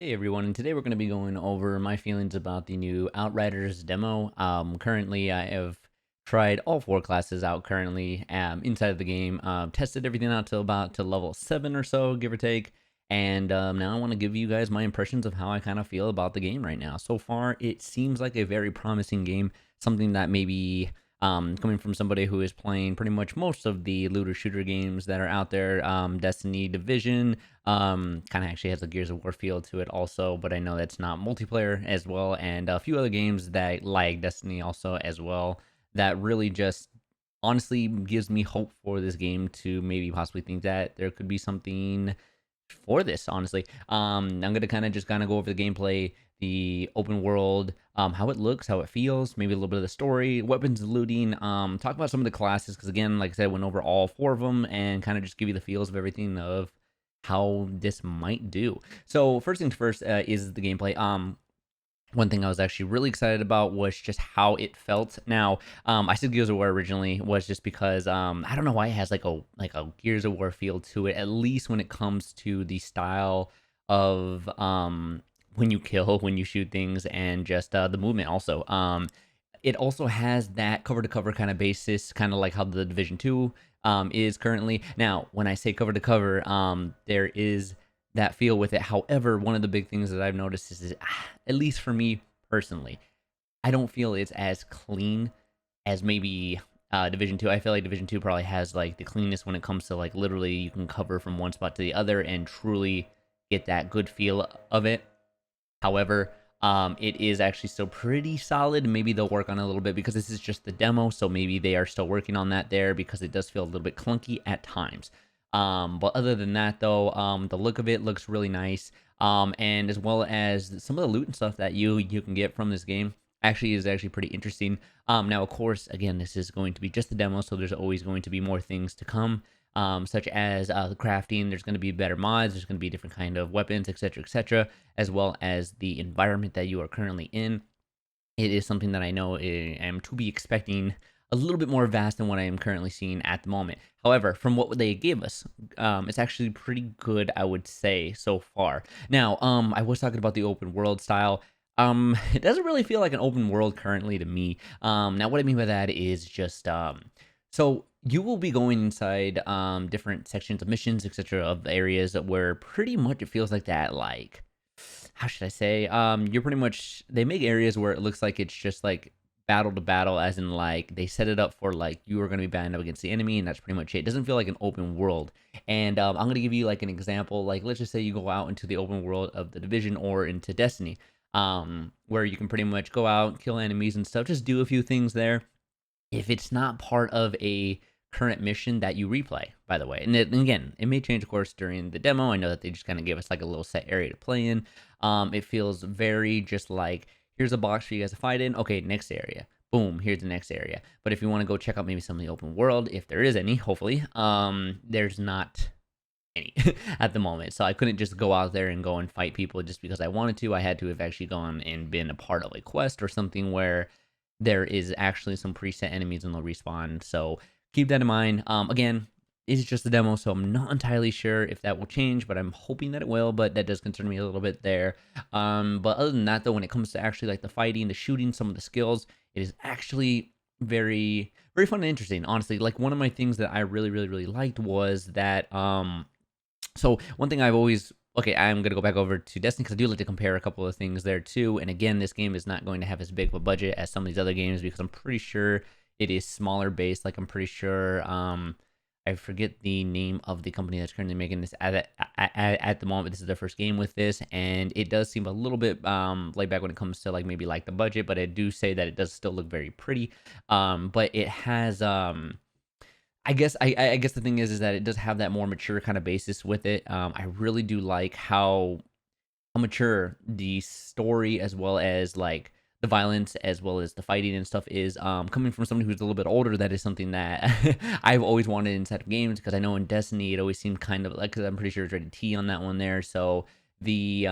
Hey everyone, and today we're going to be going over my feelings about the new Outriders demo. Currently, I have tried all four classes out currently inside of the game, tested everything out till about to level 7 or so, give or take, and now I want to give you guys my impressions of how I kind of feel about the game right now. So far, it seems like a very promising game, something that maybe coming from somebody who is playing pretty much most of the looter shooter games that are out there, Destiny, Division, kind of actually has a Gears of War feel to it also, but I know that's not multiplayer as well, and a few other games that like Destiny also as well, that really just honestly gives me hope for this game to maybe possibly think that there could be something for this, honestly. I'm gonna kind of go over the gameplay, the open world, how it looks, how it feels, maybe a little bit of the story, weapons, looting, talk about some of the classes, because again, like I said, I went over all four of them and kind of just give you the feels of everything of how this might do. So first things first, is the gameplay. One thing I was actually really excited about was just how it felt. Now, I said Gears of War originally was just because I don't know why it has like a Gears of War feel to it. At least when it comes to the style of when you kill, when you shoot things, and just the movement. Also, it also has that cover to cover kind of basis, kind of like how the Division 2 is currently. Now, when I say cover to cover, there is that feel with it. However, one of the big things that I've noticed is at least for me personally, I don't feel it's as clean as maybe Division 2. I feel like Division 2 probably has like the cleanest when it comes to like literally you can cover from one spot to the other and truly get that good feel of it. However, it is actually still pretty solid. Maybe they'll work on it a little bit because this is just the demo, so maybe they are still working on that there because it does feel a little bit clunky at times. But other than that, though, the look of it looks really nice. And as well as some of the loot and stuff that you can get from this game actually is actually pretty interesting. Now, of course, again, this is going to be just a demo, so there's always going to be more things to come, such as the crafting. There's going to be better mods. There's going to be different kind of weapons, etc., as well as the environment that you are currently in. It is something that I know I am to be expecting a little bit more vast than what I am currently seeing at the moment. However, from what they gave us, it's actually pretty good, I would say, so far. Now, I was talking about the open world style. It doesn't really feel like an open world currently to me. Now, what I mean by that is just so you will be going inside different sections of missions, etc., of areas where pretty much it feels like that, like how should I say? You're pretty much they make areas where it looks like it's just like battle to battle, as in like they set it up for like you are going to be battling up against the enemy, and that's pretty much it. It doesn't feel like an open world. And I'm going to give you like an example. Like let's just say you go out into the open world of the Division or into Destiny, where you can pretty much go out, kill enemies and stuff. Just do a few things there if it's not part of a current mission that you replay, by the way. And again, it may change, of course, during the demo. I know that they just kind of gave us like a little set area to play in. It feels very just like, here's a box for you guys to fight in. Okay, next area. Boom, here's the next area. But if you want to go check out maybe some of the open world, if there is any, hopefully, there's not any at the moment. So I couldn't just go out there and go and fight people just because I wanted to. I had to have actually gone and been a part of a quest or something where there is actually some preset enemies and they'll respawn. So keep that in mind. Again, it's just a demo, so I'm not entirely sure if that will change, but I'm hoping that it will. But that does concern me a little bit there. But other than that, though, when it comes to actually like the fighting, the shooting, some of the skills, it is actually very, very fun and interesting. Honestly, like one of my things that I really, really, really liked was that so one thing I've always okay, I'm gonna go back over to Destiny because I do like to compare a couple of things there too. And again, this game is not going to have as big of a budget as some of these other games because I'm pretty sure it is smaller based. Like I'm pretty sure I forget the name of the company that's currently making this at the moment. This is their first game with this, and it does seem a little bit laid back when it comes to like maybe like the budget. But I do say that it does still look very pretty. But it has I guess the thing is that it does have that more mature kind of basis with it. I really do like how mature the story as well as like the violence as well as the fighting and stuff is. Coming from somebody who's a little bit older, that is something that I've always wanted inside of games because I know in Destiny it always seemed kind of like, because I'm pretty sure it's rated T on that one there. So the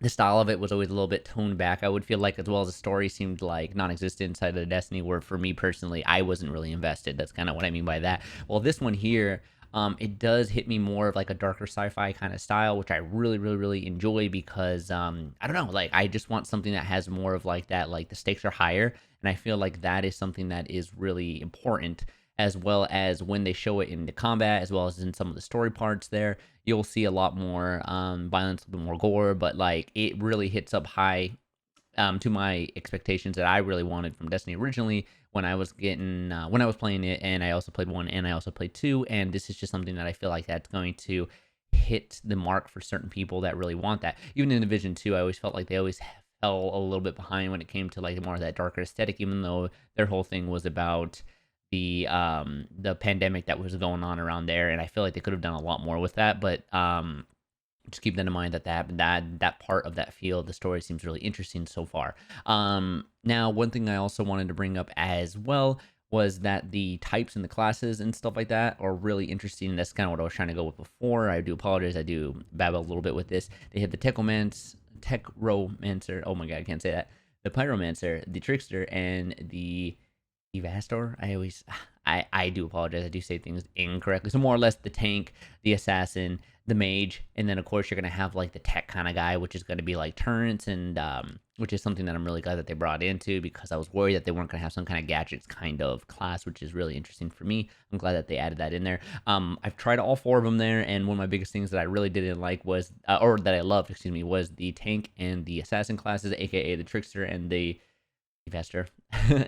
style of it was always a little bit toned back, I would feel like, as well as the story seemed like non-existent inside of Destiny, where for me personally, I wasn't really invested. That's kind of what I mean by that. Well, this one here, It does hit me more of like a darker sci-fi kind of style, which I really enjoy because I don't know, like I just want something that has more of like that, like the stakes are higher, and I feel like that is something that is really important, as well as when they show it in the combat, as well as in some of the story parts there, you'll see a lot more violence, a bit more gore, but like it really hits up high to my expectations that I really wanted from Destiny originally when I was when I was playing it, and I also played one and I also played two, and this is just something that I feel like that's going to hit the mark for certain people that really want that. Even in Division 2, I always felt like they always fell a little bit behind when it came to like more of that darker aesthetic, even though their whole thing was about the pandemic that was going on around there, and I feel like they could have done a lot more with that, but just keep that in mind, that part of that field, the story seems really interesting so far. Now, one thing I also wanted to bring up as well was that the types and the classes and stuff like that are really interesting. That's kind of what I was trying to go with before. I do apologize. I do babble a little bit with this. They have the Techromancer. Oh my god, I can't say that. The Pyromancer, the Trickster, and the Evastor. I do apologize. I do say things incorrectly. So more or less the tank, the assassin, the mage, and then of course you're gonna have like the tech kind of guy, which is gonna be like turrets, and which is something that I'm really glad that they brought into, because I was worried that they weren't gonna have some kind of gadgets kind of class, which is really interesting for me. I'm glad that they added that in there. I've tried all four of them there, and one of my biggest things that I really didn't like was, or that I loved, excuse me, was the tank and the assassin classes, aka the trickster and the investor.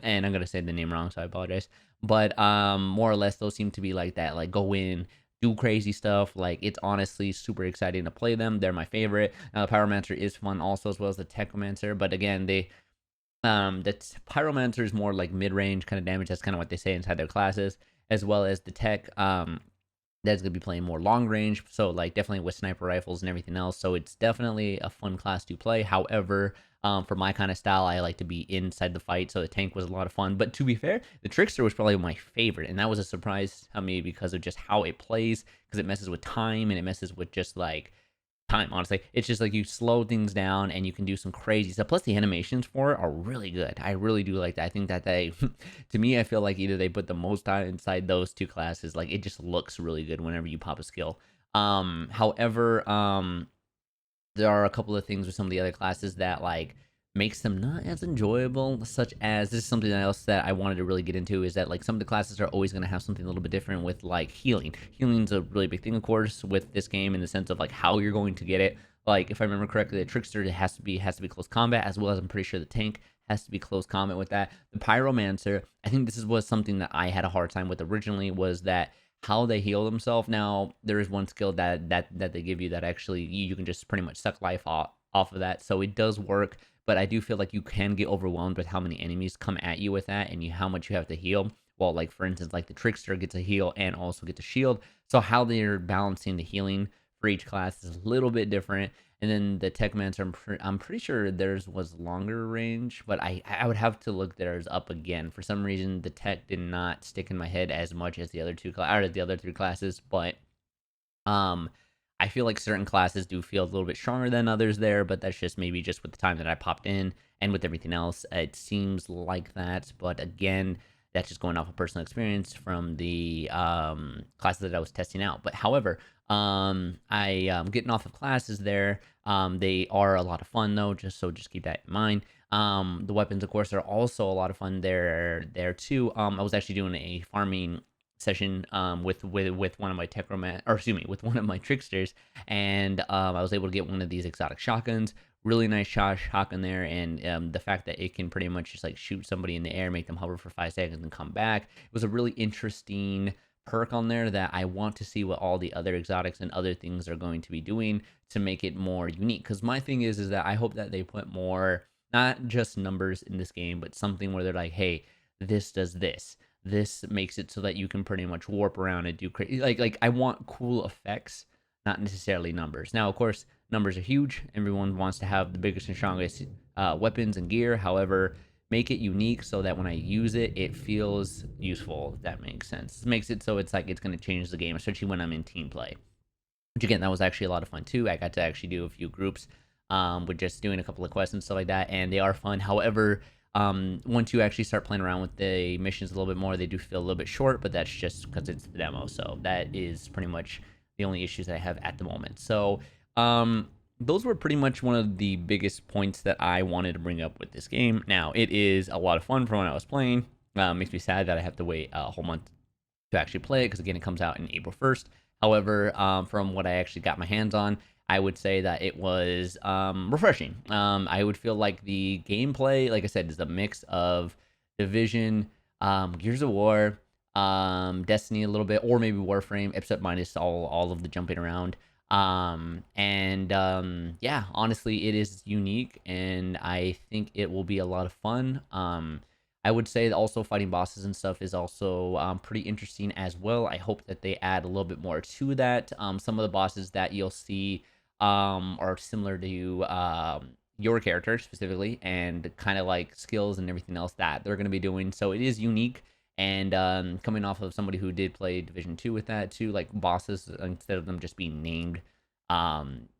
And I'm gonna say the name wrong, so I apologize. But more or less those seem to be like that, like go in, do crazy stuff. Like it's honestly super exciting to play them. They're my favorite. The Pyromancer is fun also, as well as the Technomancer, but again, the Pyromancer is more like mid-range kind of damage. That's kind of what they say inside their classes, as well as the tech that's going to be playing more long range, so like definitely with sniper rifles and everything else. So it's definitely a fun class to play. However, for my kind of style, I like to be inside the fight, so the tank was a lot of fun. But to be fair, the Trickster was probably my favorite, and that was a surprise to me because of just how it plays, because it messes with time and it messes with just like time, honestly. It's just like you slow things down and you can do some crazy stuff. Plus the animations for it are really good. I really do like that. I think that they to me, I feel like either they put the most time inside those two classes. Like it just looks really good whenever you pop a skill. However, there are a couple of things with some of the other classes that like makes them not as enjoyable, such as, this is something else that I wanted to really get into, is that like some of the classes are always going to have something a little bit different with like healing's a really big thing, of course, with this game, in the sense of like how you're going to get it. Like if I remember correctly, the Trickster has to be close combat, as well as I'm pretty sure the tank has to be close combat with that. The Pyromancer, I think this was something that I had a hard time with originally, was that how they heal themselves. Now there is one skill that they give you that actually you can just pretty much suck life off of that, so it does work. But I do feel like you can get overwhelmed with how many enemies come at you with that, and how much you have to heal. Well, like for instance, like the Trickster gets a heal and also gets a shield, so how they're balancing the healing for each class is a little bit different. And then the Techmancer, I'm pretty sure theirs was longer range, but I would have to look theirs up again. For some reason, the Tech did not stick in my head as much as the other the other three classes, but um, I feel like certain classes do feel a little bit stronger than others there, but that's just maybe just with the time that I popped in and with everything else. It seems like that, but again, that's just going off of personal experience from the classes that I was testing out. But however, getting off of classes there. They are a lot of fun though, just keep that in mind. The weapons, of course, are also a lot of fun there too. I was actually doing a farming session with one of my with one of my tricksters, and I was able to get one of these exotic shotguns. Really nice shotgun there, and the fact that it can pretty much just like shoot somebody in the air, make them hover for 5 seconds, and come back. It was a really interesting perk on there that I want to see what all the other exotics and other things are going to be doing to make it more unique. Because my thing is that I hope that they put more, not just numbers in this game, but something where they're like, hey, this does this. This makes it so that you can pretty much warp around and do crazy. Like I want cool effects, not necessarily numbers. Now, of course, numbers are huge. Everyone wants to have the biggest and strongest weapons and gear. However, make it unique so that when I use it, it feels useful, if that makes sense. It makes it so it's like it's going to change the game, especially when I'm in team play. Which again, that was actually a lot of fun too. I got to actually do a few groups with just doing a couple of quests and stuff like that, and they are fun. However, Once you actually start playing around with the missions a little bit more, they do feel a little bit short, but that's just because it's the demo. So that is pretty much the only issues that I have at the moment. So those were pretty much one of the biggest points that I wanted to bring up with this game. Now, it is a lot of fun from when I was playing. Makes me sad that I have to wait a whole month to actually play it because, again, it comes out in April 1st. However, from what I actually got my hands on, I would say that it was refreshing. I would feel like the gameplay, like I said, is a mix of Division, Gears of War, Destiny a little bit, or maybe Warframe, except minus all of the jumping around. Yeah, honestly, it is unique, and I think it will be a lot of fun. I would say that also fighting bosses and stuff is also pretty interesting as well. I hope that they add a little bit more to that. Some of the bosses that you'll see are similar to your character specifically, and kind of like skills and everything else that they're going to be doing. So it is unique. And coming off of somebody who did play Division 2 with that too, like bosses, instead of them just being named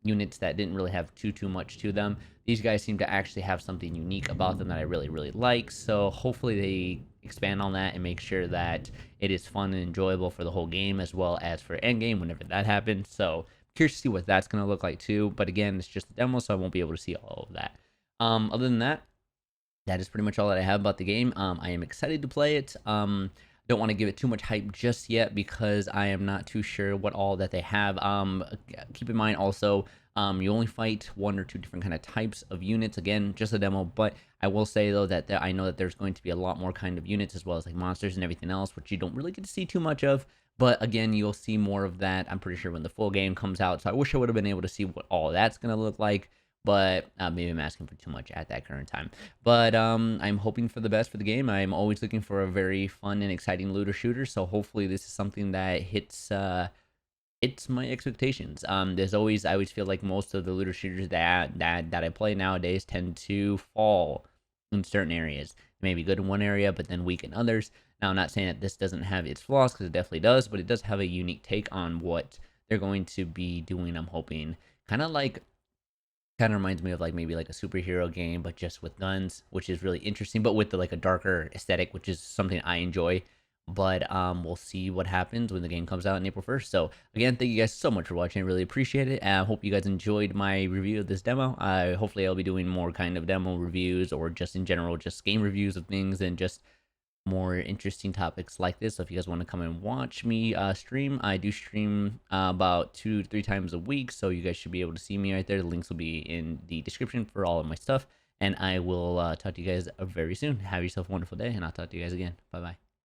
units that didn't really have too much to them, these guys seem to actually have something unique about them that I really like. So hopefully they expand on that and make sure that it is fun and enjoyable for the whole game, as well as for endgame whenever that happens. So curious to see what that's going to look like too. But again, it's just a demo, so I won't be able to see all of that. Other than that, that is pretty much all that I have about the game. I am excited to play it. Don't want to give it too much hype just yet because I am not too sure what all that they have. Keep in mind also, you only fight one or two different kind of types of units. Again, just a demo, but I will say though that I know that there's going to be a lot more kind of units, as well as like monsters and everything else, which you don't really get to see too much of. But again, you'll see more of that, I'm pretty sure, when the full game comes out. So I wish I would have been able to see what all that's going to look like. But maybe I'm asking for too much at that current time. But I'm hoping for the best for the game. I'm always looking for a very fun and exciting looter shooter. So hopefully this is something that hits my expectations. There's always, I always feel like most of the looter shooters that I play nowadays tend to fall in certain areas. Maybe good in one area, but then weak in others. Now, I'm not saying that this doesn't have its flaws, because it definitely does, but it does have a unique take on what they're going to be doing, I'm hoping. Kind of reminds me of like maybe like a superhero game, but just with guns, which is really interesting, but with the, like a darker aesthetic, which is something I enjoy. But we'll see what happens when the game comes out on April 1st. So again, thank you guys so much for watching. I really appreciate it. I hope you guys enjoyed my review of this demo. Hopefully I'll be doing more kind of demo reviews, or just in general, just game reviews of things, and just more interesting topics like this. So if you guys want to come and watch me stream, I do stream about 2 to 3 times a week, so you guys should be able to see me right there. The links will be in the description for all of my stuff, and I will talk to you guys very soon. Have yourself a wonderful day, and I'll talk to you guys again. Bye bye.